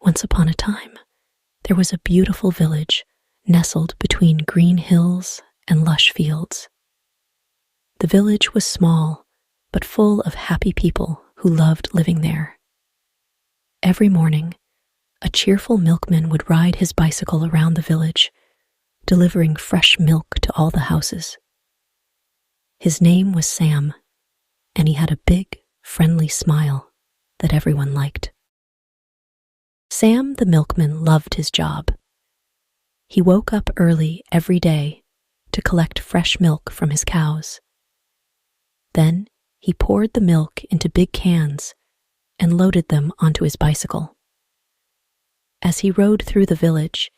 Once upon a time, there was a beautiful village nestled between green hills and lush fields. The village was small, but full of happy people who loved living there. Every morning, a cheerful milkman would ride his bicycle around the village, delivering fresh milk to all the houses. His name was Sam, and he had a big, friendly smile that everyone liked. Sam the milkman loved his job. He woke up early every day to collect fresh milk from his cows. Then he poured the milk into big cans and loaded them onto his bicycle. As he rode through the village,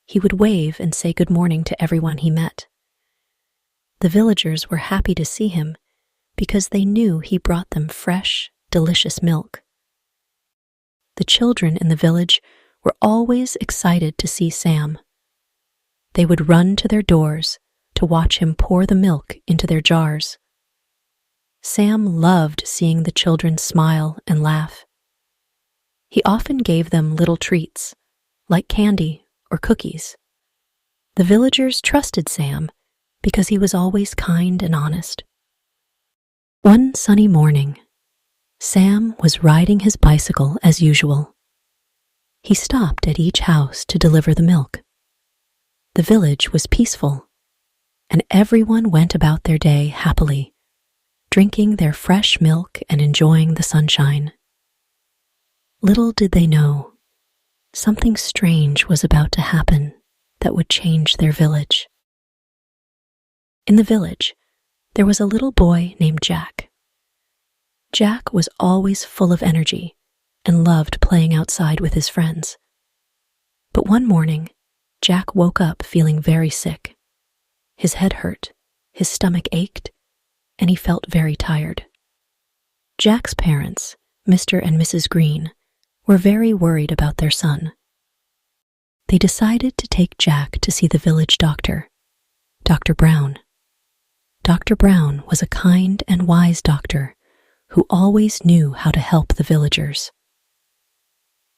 he would wave and say good morning to everyone he met. The villagers were happy to see him because they knew he brought them fresh, delicious milk. The children in the village were always excited to see Sam. They would run to their doors to watch him pour the milk into their jars. Sam loved seeing the children smile and laugh. He often gave them little treats, like candy or cookies. The villagers trusted Sam because he was always kind and honest. One sunny morning, Sam was riding his bicycle as usual. He stopped at each house to deliver the milk. The village was peaceful, and everyone went about their day happily, drinking their fresh milk and enjoying the sunshine. Little did they know, something strange was about to happen that would change their village. In the village, there was a little boy named Jack. Jack was always full of energy and loved playing outside with his friends. But one morning, Jack woke up feeling very sick. His head hurt, his stomach ached, and he felt very tired. Jack's parents, Mr. and Mrs. Green, were very worried about their son. They decided to take Jack to see the village doctor, Dr. Brown. Dr. Brown was a kind and wise doctor who always knew how to help the villagers.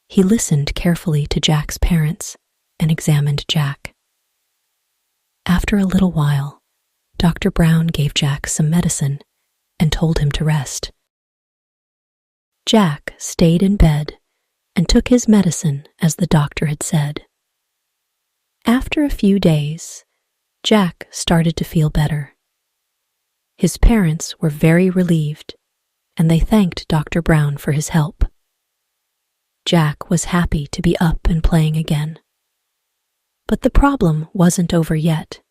He listened carefully to Jack's parents and examined Jack. After a little while, Dr. Brown gave Jack some medicine and told him to rest. Jack stayed in bed and took his medicine as the doctor had said. After a few days, Jack started to feel better. His parents were very relieved, and they thanked Dr. Brown for his help. Jack was happy to be up and playing again. But the problem wasn't over yet.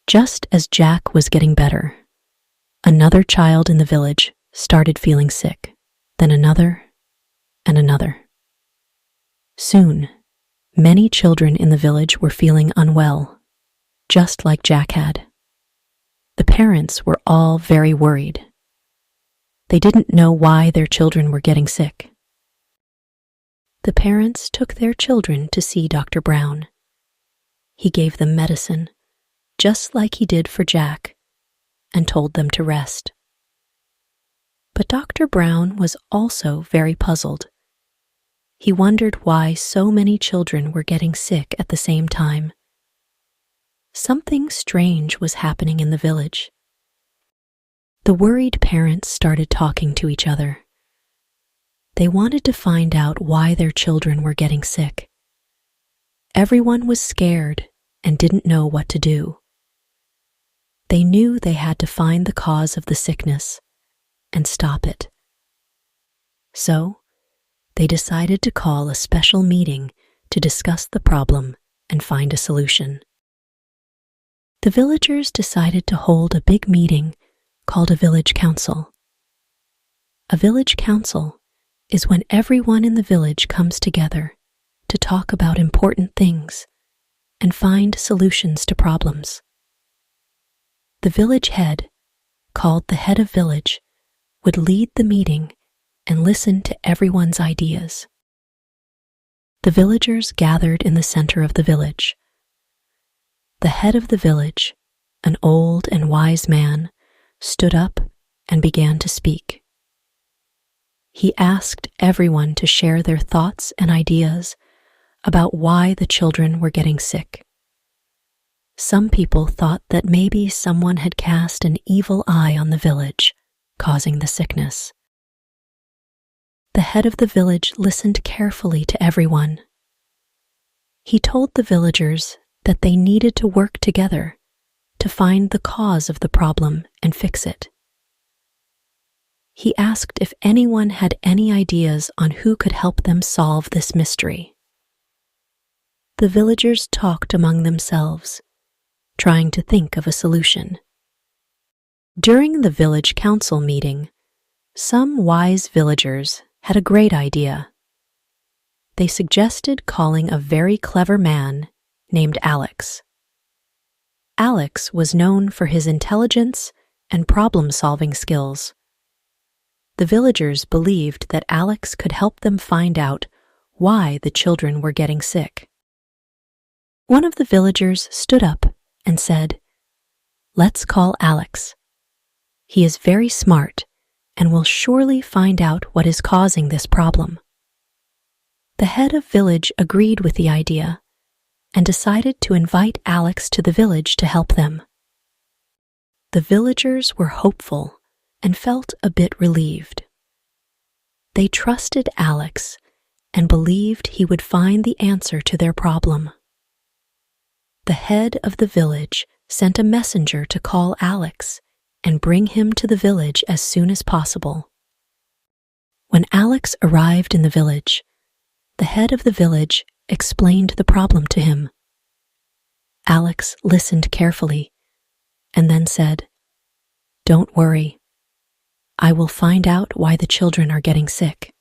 Just as Jack was getting better, another child in the village started feeling sick, then another and another. Soon, many children in the village were feeling unwell, just like Jack had. The parents were all very worried. They didn't know why their children were getting sick. The parents took their children to see Dr. Brown. He gave them medicine, just like he did for Jack, and told them to rest. But Dr. Brown was also very puzzled. He wondered why so many children were getting sick at the same time. Something strange was happening in the village. The worried parents started talking to each other. They wanted to find out why their children were getting sick. Everyone was scared and didn't know what to do. They knew they had to find the cause of the sickness and stop it. So, they decided to call a special meeting to discuss the problem and find a solution. The villagers decided to hold a big meeting called a village council. A village council is when everyone in the village comes together to talk about important things and find solutions to problems. The village head, called the head of village, would lead the meeting and listen to everyone's ideas. The villagers gathered in the center of the village. The head of the village, an old and wise man, stood up and began to speak. He asked everyone to share their thoughts and ideas about why the children were getting sick. Some people thought that maybe someone had cast an evil eye on the village, causing the sickness. The head of the village listened carefully to everyone. He told the villagers that they needed to work together to find the cause of the problem and fix it. He asked if anyone had any ideas on who could help them solve this mystery. The villagers talked among themselves, trying to think of a solution. During the village council meeting, some wise villagers had a great idea. They suggested calling a very clever man named Alex. Alex was known for his intelligence and problem-solving skills. The villagers believed that Alex could help them find out why the children were getting sick. One of the villagers stood up and said, "Let's call Alex. He is very smart and will surely find out what is causing this problem." The head of village agreed with the idea and decided to invite Alex to the village to help them. The villagers were hopeful and felt a bit relieved. They trusted Alex and believed he would find the answer to their problem. The head of the village sent a messenger to call Alex and bring him to the village as soon as possible. When Alex arrived in the village, the head of the village explained the problem to him. Alex listened carefully and then said, "Don't worry. I will find out why the children are getting sick."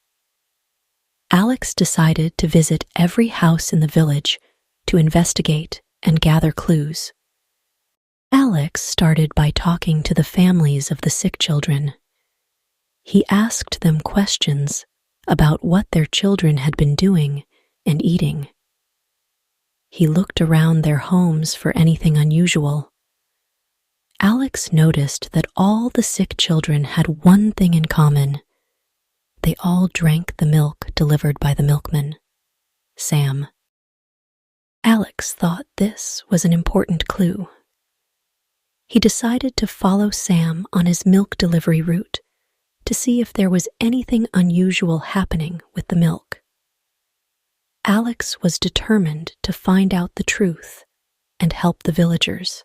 Alex decided to visit every house in the village to investigate and gather clues. Alex started by talking to the families of the sick children. He asked them questions about what their children had been doing and eating. He looked around their homes for anything unusual. Alex noticed that all the sick children had one thing in common. They all drank the milk delivered by the milkman, Sam. Alex thought this was an important clue. He decided to follow Sam on his milk delivery route to see if there was anything unusual happening with the milk. Alex was determined to find out the truth and help the villagers.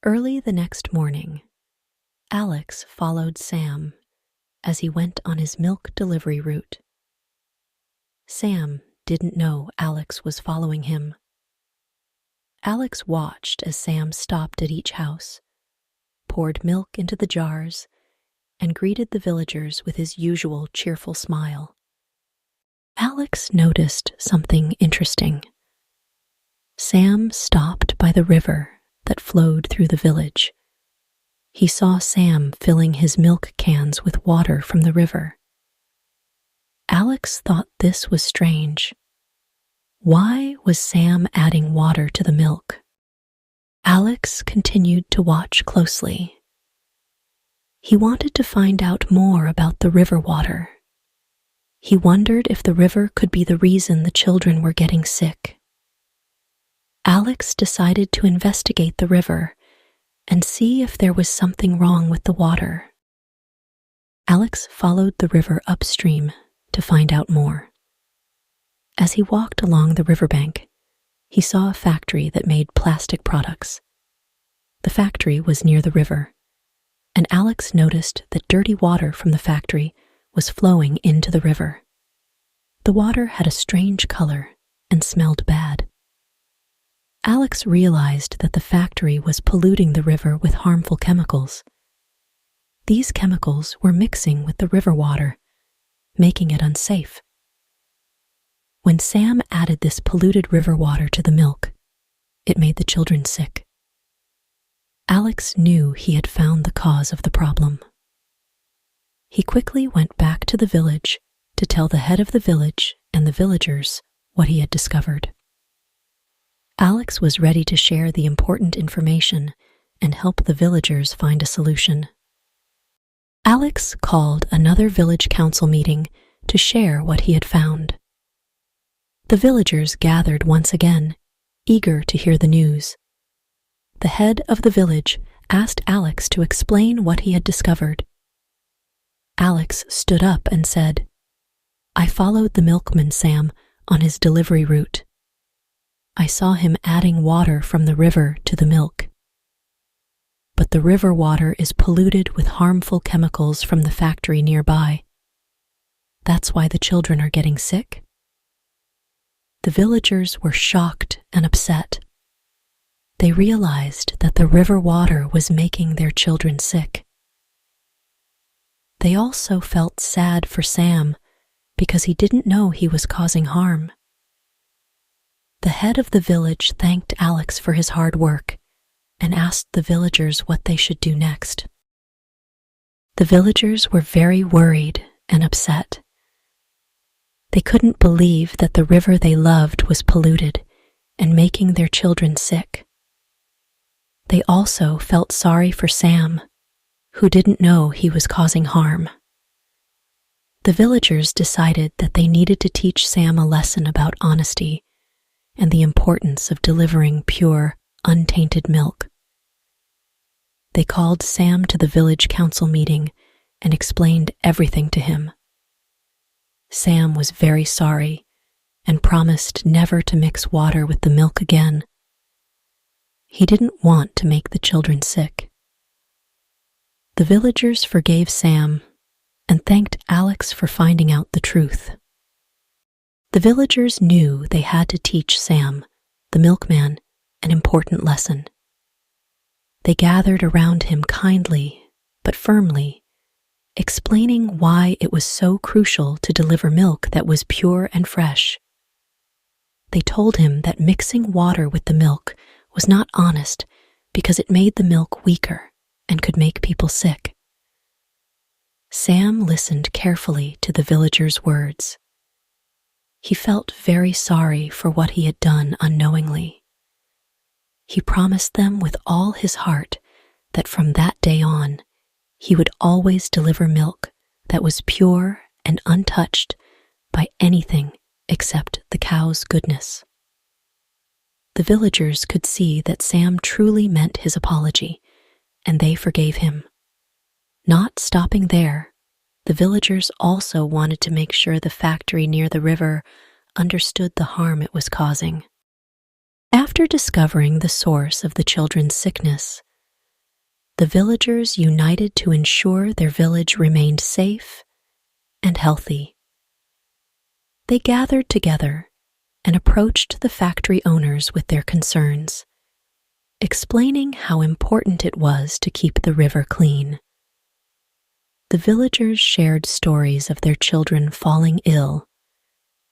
Early the next morning, Alex followed Sam as he went on his milk delivery route. Sam didn't know Alex was following him. Alex watched as Sam stopped at each house, poured milk into the jars, and greeted the villagers with his usual cheerful smile. Alex noticed something interesting. Sam stopped by the river that flowed through the village. He saw Sam filling his milk cans with water from the river. Alex thought this was strange. Why was Sam adding water to the milk? Alex continued to watch closely. He wanted to find out more about the river water. He wondered if the river could be the reason the children were getting sick. Alex decided to investigate the river and see if there was something wrong with the water. Alex followed the river upstream to find out more. As he walked along the riverbank, he saw a factory that made plastic products. The factory was near the river, and Alex noticed that dirty water from the factory was flowing into the river. The water had a strange color and smelled bad. Alex realized that the factory was polluting the river with harmful chemicals. These chemicals were mixing with the river water, making it unsafe. When Sam added this polluted river water to the milk, it made the children sick. Alex knew he had found the cause of the problem. He quickly went back to the village to tell the head of the village and the villagers what he had discovered. Alex was ready to share the important information and help the villagers find a solution. Alex called another village council meeting to share what he had found. The villagers gathered once again, eager to hear the news. The head of the village asked Alex to explain what he had discovered. Alex stood up and said, "I followed the milkman Sam on his delivery route. I saw him adding water from the river to the milk. But the river water is polluted with harmful chemicals from the factory nearby. That's why the children are getting sick." The villagers were shocked and upset. They realized that the river water was making their children sick. They also felt sad for Sam because he didn't know he was causing harm. The head of the village thanked Alex for his hard work and asked the villagers what they should do next. The villagers were very worried and upset. They couldn't believe that the river they loved was polluted and making their children sick. They also felt sorry for Sam, who didn't know he was causing harm. The villagers decided that they needed to teach Sam a lesson about honesty and the importance of delivering pure, untainted milk. They called Sam to the village council meeting and explained everything to him. Sam was very sorry and promised never to mix water with the milk again. He didn't want to make the children sick. The villagers forgave Sam and thanked Alex for finding out the truth. The villagers knew they had to teach Sam, the milkman, an important lesson. They gathered around him kindly but firmly, explaining why it was so crucial to deliver milk that was pure and fresh. They told him that mixing water with the milk was not honest because it made the milk weaker and could make people sick. Sam listened carefully to the villagers' words. He felt very sorry for what he had done unknowingly. He promised them with all his heart that from that day on, he would always deliver milk that was pure and untouched by anything except the cow's goodness. The villagers could see that Sam truly meant his apology, and they forgave him. Not stopping there, the villagers also wanted to make sure the factory near the river understood the harm it was causing. After discovering the source of the children's sickness, the villagers united to ensure their village remained safe and healthy. They gathered together and approached the factory owners with their concerns, explaining how important it was to keep the river clean. The villagers shared stories of their children falling ill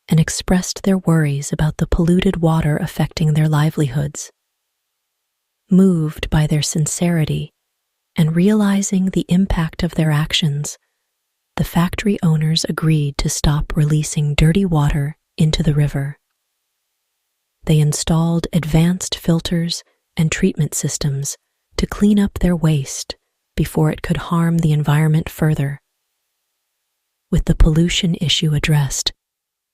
and expressed their worries about the polluted water affecting their livelihoods. Moved by their sincerity and realizing the impact of their actions, the factory owners agreed to stop releasing dirty water into the river. They installed advanced filters and treatment systems to clean up their waste before it could harm the environment further. With the pollution issue addressed,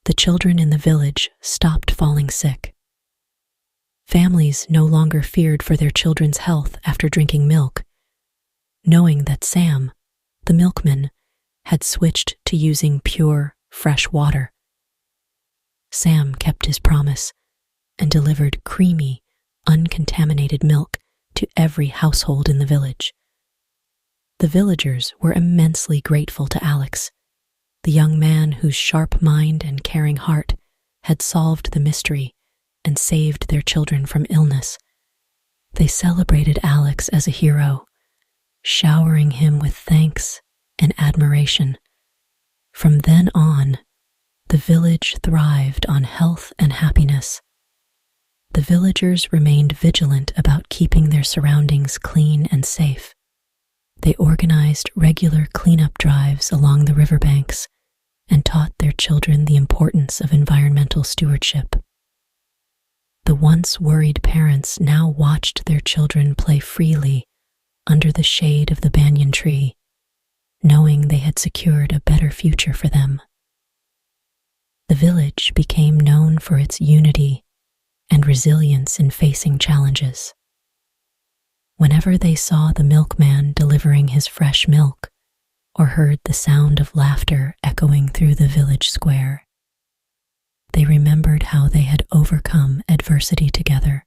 the children in the village stopped falling sick. Families no longer feared for their children's health after drinking milk, knowing that Sam, the milkman, had switched to using pure, fresh water. Sam kept his promise and delivered creamy, uncontaminated milk to every household in the village. The villagers were immensely grateful to Alex, the young man whose sharp mind and caring heart had solved the mystery and saved their children from illness. They celebrated Alex as a hero, showering him with thanks and admiration. From then on, the village thrived on health and happiness. The villagers remained vigilant about keeping their surroundings clean and safe. They organized regular cleanup drives along the riverbanks and taught their children the importance of environmental stewardship. The once worried parents now watched their children play freely under the shade of the banyan tree, knowing they had secured a better future for them. The village became known for its unity and resilience in facing challenges. Whenever they saw the milkman delivering his fresh milk or heard the sound of laughter echoing through the village square, they remembered how they had overcome adversity together.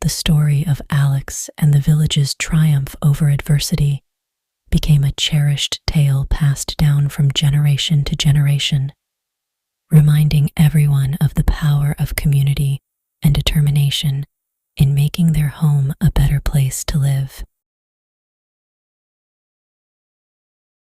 The story of Alex and the village's triumph over adversity became a cherished tale passed down from generation to generation, reminding everyone of the power of community and determination in making their home a better place to live.